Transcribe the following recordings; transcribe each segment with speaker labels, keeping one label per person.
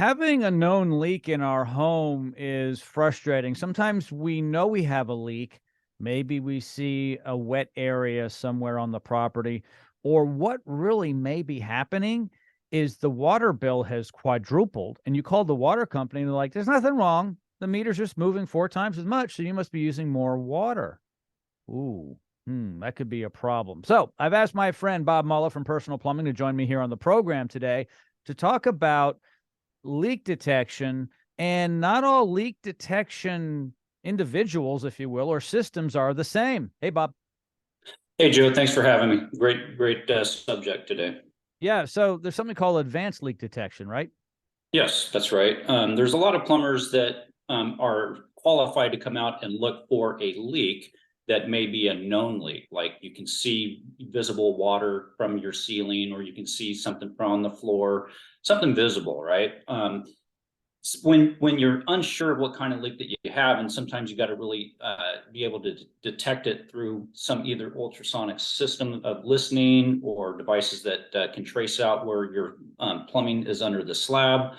Speaker 1: Having a known leak in our home is frustrating. Sometimes we know we have a leak. Maybe we see a wet area somewhere on the property. Or what really may be happening is the water bill has quadrupled, and you call the water company and they're like, there's nothing wrong. The meter's just moving 4 times as much, so you must be using more water. Ooh, that could be a problem. So I've asked my friend Bob Muller from Personal Plumbing to join me here on the program today to talk about leak detection. And not all leak detection individuals, if you will, or systems are the same. Hey, Bob.
Speaker 2: Hey, Joe, thanks for having me. Great subject today.
Speaker 1: Yeah, so there's something called advanced leak detection, right?
Speaker 2: Yes, that's right. There's a lot of plumbers that are qualified to come out and look for a leak that may be a known leak. Like you can see visible water from your ceiling, or you can see something from on the floor, something visible, right? When you're unsure of what kind of leak that you have, and sometimes you got to really be able to detect it through some either ultrasonic system of listening or devices that can trace out where your plumbing is under the slab.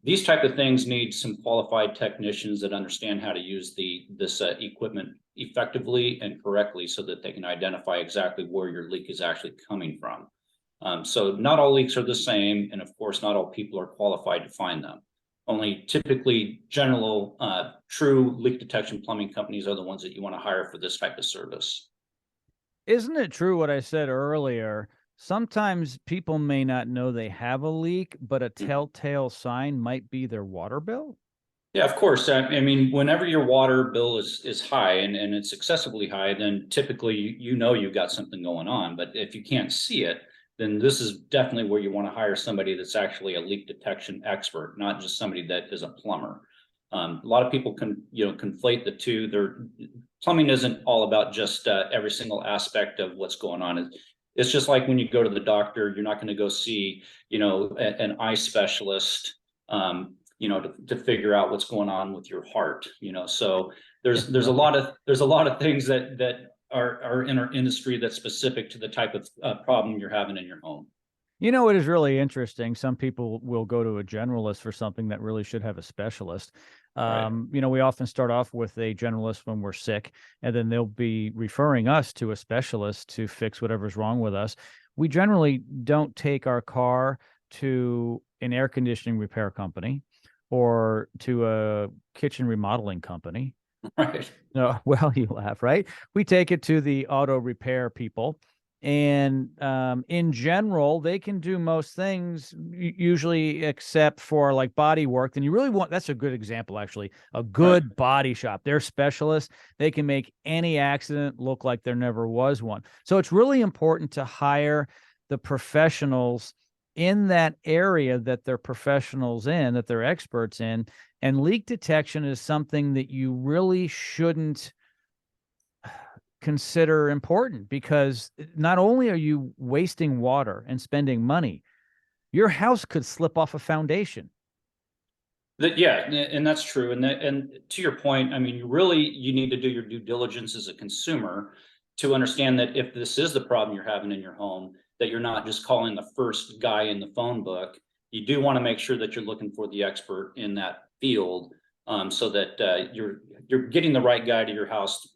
Speaker 2: These type of things need some qualified technicians that understand how to use this equipment effectively and correctly, so that they can identify exactly where your leak is actually coming from. So not all leaks are the same, and of course not all people are qualified to find them. Only typically general true leak detection plumbing companies are the ones that you want to hire for this type of service.
Speaker 1: Isn't it true what I said earlier? Sometimes people may not know they have a leak, but a
Speaker 2: Mhm.
Speaker 1: telltale sign might be their water bill.
Speaker 2: Yeah, of course. I mean, whenever your water bill is high and it's excessively high, then typically you know you've got something going on. But if you can't see it, then this is definitely where you want to hire somebody that's actually a leak detection expert, not just somebody that is a plumber. A lot of people can conflate the two. Plumbing isn't all about just every single aspect of what's going on. It's just like when you go to the doctor, you're not going to go see an eye specialist. To figure out what's going on with your heart. So
Speaker 1: Yeah,
Speaker 2: there's a
Speaker 1: right.
Speaker 2: lot of things that are in our industry that's specific to the type of problem you're having in your home.
Speaker 1: You know, it is really interesting. Some people will go to a generalist for something that really should have a specialist.
Speaker 2: Right.
Speaker 1: We often start off with a generalist when we're sick, and then they'll be referring us to a specialist to fix whatever's wrong with us. We generally don't take our car to an air conditioning repair company or to a kitchen remodeling company.
Speaker 2: Right.
Speaker 1: No, well, you laugh, right? We take it to the auto repair people, and in general, they can do most things, usually except for like body work. Then you really want, that's a good example, actually, a
Speaker 2: Right.
Speaker 1: good body shop. They're specialists. They can make any accident look like there never was one. So it's really important to hire the professionals in that area that they're professionals in, that they're experts in. And leak detection is something that you really shouldn't consider important, because not only are you wasting water and spending money, your house could slip off a foundation.
Speaker 2: Yeah, and that's true. And to your point, I mean, you need to do your due diligence as a consumer to understand that if this is the problem you're having in your home, that you're not just calling the first guy in the phone book. You do want to make sure that you're looking for the expert in that field, so that you're getting the right guy to your house,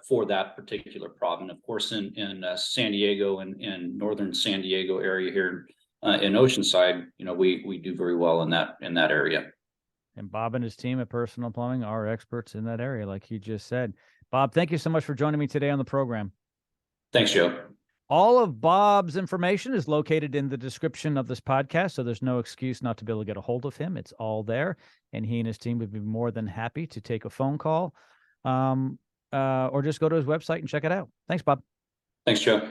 Speaker 2: for that particular problem. Of course, in San Diego and in northern San Diego area here in Oceanside, we do very well in that area.
Speaker 1: And Bob and his team at Personal Plumbing are experts in that area, like he just said. Bob, thank you so much for joining me today on the program.
Speaker 2: Thanks, Joe.
Speaker 1: All of Bob's information is located in the description of this podcast, so there's no excuse not to be able to get a hold of him. It's all there, and he and his team would be more than happy to take a phone call, or just go to his website and check it out. Thanks, Bob.
Speaker 2: Thanks, Joe.